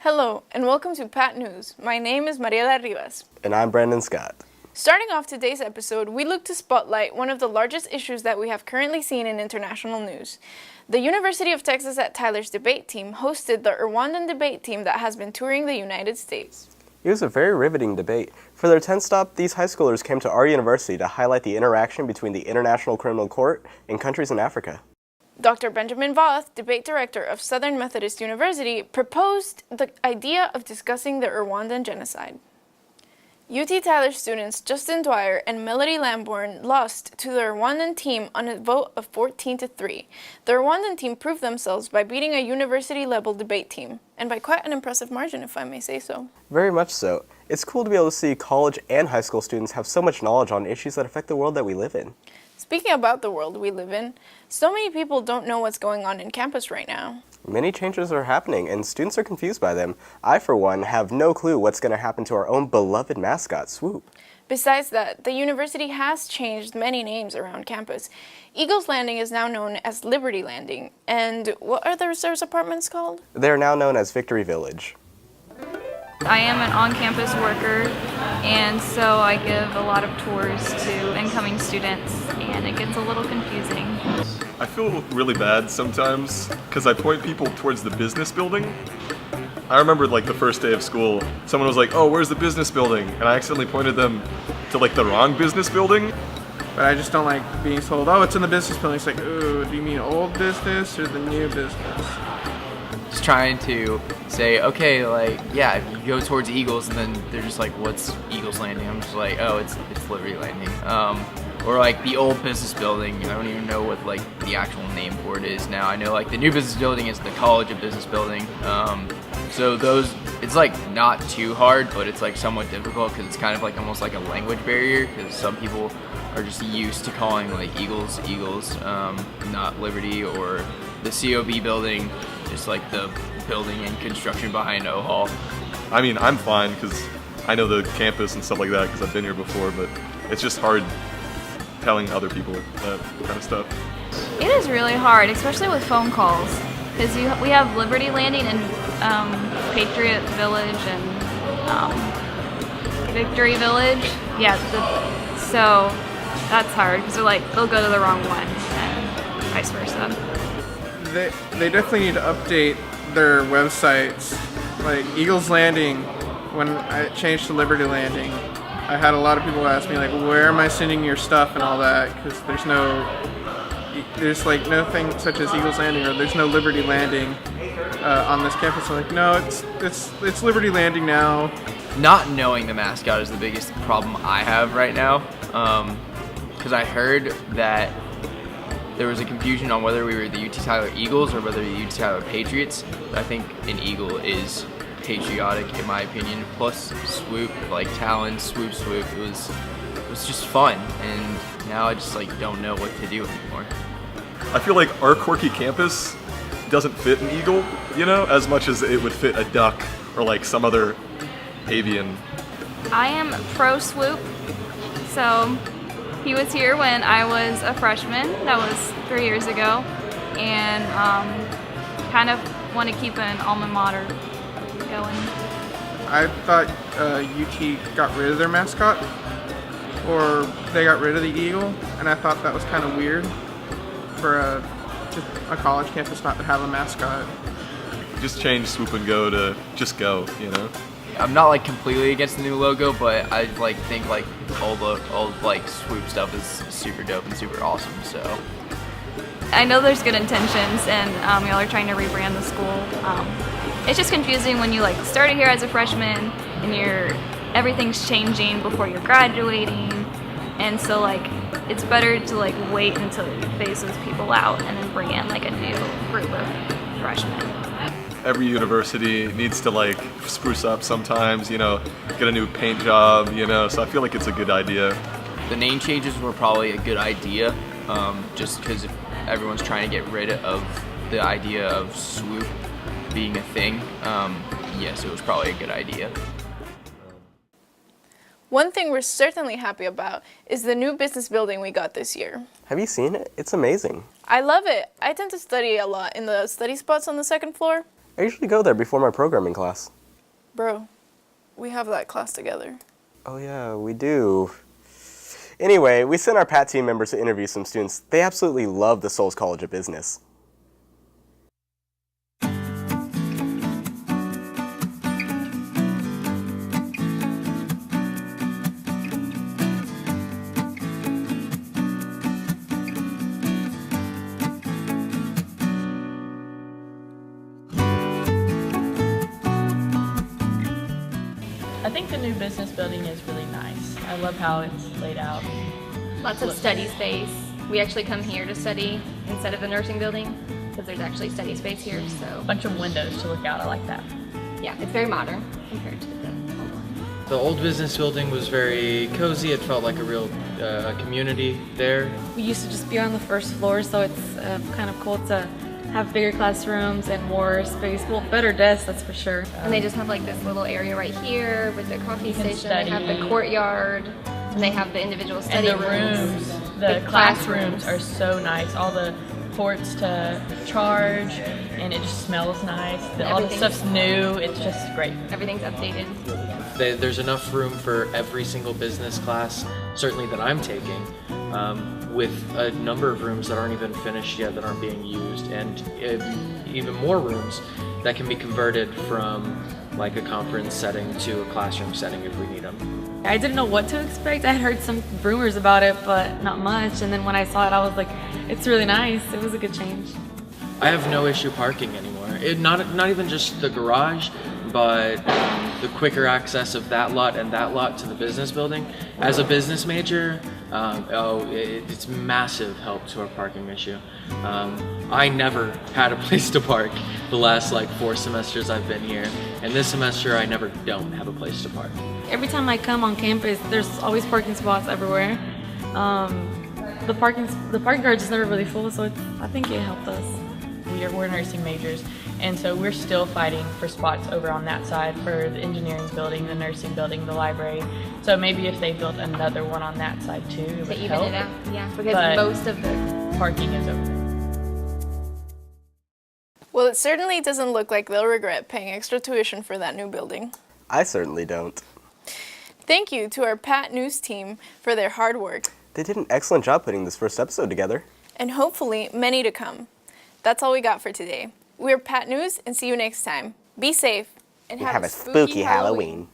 Hello, and welcome to Pat News. My name is Mariela Rivas. And I'm Brandon Scott. Starting off today's episode, we look to spotlight one of the largest issues that we have currently seen in international news. The University of Texas at Tyler's debate team hosted the Rwandan debate team that has been touring the United States. It was a very riveting debate. For their 10th stop, these high schoolers came to our university to highlight the interaction between the International Criminal Court and countries in Africa. Dr. Benjamin Voth, debate director of Southern Methodist University, proposed the idea of discussing the Rwandan genocide. UT Tyler students Justin Dwyer and Melody Lambourne lost to the Rwandan team on a vote of 14-3. The Rwandan team proved themselves by beating a university-level debate team, and by quite an impressive margin, if I may say so. Very much so. It's cool to be able to see college and high school students have so much knowledge on issues that affect the world that we live in. Speaking about the world we live in, so many people don't know what's going on in campus right now. Many changes are happening, and students are confused by them. I, for one, have no clue what's going to happen to our own beloved mascot, Swoop. Besides that, the university has changed many names around campus. Eagles Landing is now known as Liberty Landing, and what are the reserves apartments called? They are now known as Victory Village. I am an on-campus worker, and so I give a lot of tours to incoming students, and it gets a little confusing. I feel really bad sometimes because I point people towards the business building. I remember like the first day of school, someone was like, "Oh, where's the business building?" And I accidentally pointed them to like the wrong business building. But I just don't like being told, "Oh, it's in the business building." It's like, "Ooh, do you mean old business or the new business?" Just trying to say, okay, like, yeah, if you go towards Eagles, and then they're just like, what's Eagles Landing? I'm just like, oh, it's Liberty Landing. Or like the old business building, I don't even know what like the actual name for it is now. I know like the new business building is the College of Business Building. So those, it's like not too hard, but it's like somewhat difficult because it's kind of like almost like a language barrier because some people are just used to calling like Eagles, not Liberty, or the COB building, just like the building and construction behind O Hall. I mean, I'm fine because I know the campus and stuff like that because I've been here before, but it's just hard telling other people that kind of stuff. It is really hard, especially with phone calls, because we have Liberty Landing and Patriot Village and Victory Village. Yeah, so that's hard because they'll go to the wrong one and vice versa. They definitely need to update their websites. Like Eagles Landing, when I changed to Liberty Landing, I had a lot of people ask me like, where am I sending your stuff and all that, because there's like nothing such as Eagles Landing, or there's no Liberty Landing on this campus. I'm like, no, it's Liberty Landing now. Not knowing the mascot is the biggest problem I have right now, because I heard that there was a confusion on whether we were the UT Tyler Eagles or whether the UT Tyler Patriots. I think an Eagle is patriotic in my opinion. Plus Swoop, like Talon, Swoop. It was just fun, and now I just like don't know what to do anymore. I feel like our quirky campus doesn't fit an eagle, you know, as much as it would fit a duck or like some other avian. I am pro Swoop, so he was here when I was a freshman. That was 3 years ago, and kind of want to keep an alma mater going. I thought UT got rid of their mascot, or they got rid of the eagle, and I thought that was kind of weird for a college campus not to have a mascot. Just change Swoop and Go to just Go, you know? I'm not like completely against the new logo, but I like think like all like Swoop stuff is super dope and super awesome. So I know there's good intentions, and y'all are trying to rebrand the school. It's just confusing when you like started here as a freshman and everything's changing before you're graduating, and so like it's better to like wait until you phase those people out and then bring in like a new group of freshmen. Every university needs to like spruce up sometimes, you know, get a new paint job, you know, so I feel like it's a good idea. the name changes were probably a good idea, just because if everyone's trying to get rid of the idea of swoop being a thing. Yes, it was probably a good idea. One thing we're certainly happy about is the new business building we got this year. Have you seen it? It's amazing. I love it. I tend to study a lot in the study spots on the second floor. I usually go there before my programming class. Bro, we have that class together. Oh yeah, we do. Anyway, we sent our PAT team members to interview some students. They absolutely love the Souls College of Business. I think the new business building is really nice. I love how it's laid out. Lots of study space. We actually come here to study instead of the nursing building because there's actually study space here. A So bunch of windows to look out. I like that. yeah, it's very modern compared to the old one. The old business building was very cozy. It felt like a real community there. We used to just be on the first floor, so it's kind of cool to have bigger classrooms and more space. Well, better desks, that's for sure. And they just have like this little area right here with the coffee You can station. They have study. the courtyard, and they have the individual study And the rooms, the classrooms are so nice. All the ports to charge, and it just smells nice. All the stuff's new. It's just great. Everything's updated. There's enough room for every single business class, certainly that I'm taking, with a number of rooms that aren't even finished yet, that aren't being used, and even more rooms that can be converted from like a conference setting to a classroom setting if we need them. I didn't know what to expect. I had heard some rumors about it, but not much. And then when I saw it, I was like, it's really nice. It was a good change. I have no issue parking anymore. Not even just the garage, but the quicker access of that lot and that lot to the business building. As a business major, it's massive help to our parking issue. I never had a place to park the last like 4 semesters I've been here, and this semester I never don't have a place to park. Every time I come on campus, there's always parking spots everywhere. The parking garage is never really full, so I think it helped us. We're nursing majors, and so we're still fighting for spots over on that side for the engineering building, the nursing building, the library. So maybe if they built another one on that side too, it would To even help. it out, yeah, because But most of the parking is over. Well, it certainly doesn't look like they'll regret paying extra tuition for that new building. I certainly don't. Thank you to our Pat News team for their hard work, They did an excellent job putting this first episode together. and hopefully many to come. That's all we got for today. We're Pat News, and see you next time. Be safe and have a spooky Halloween.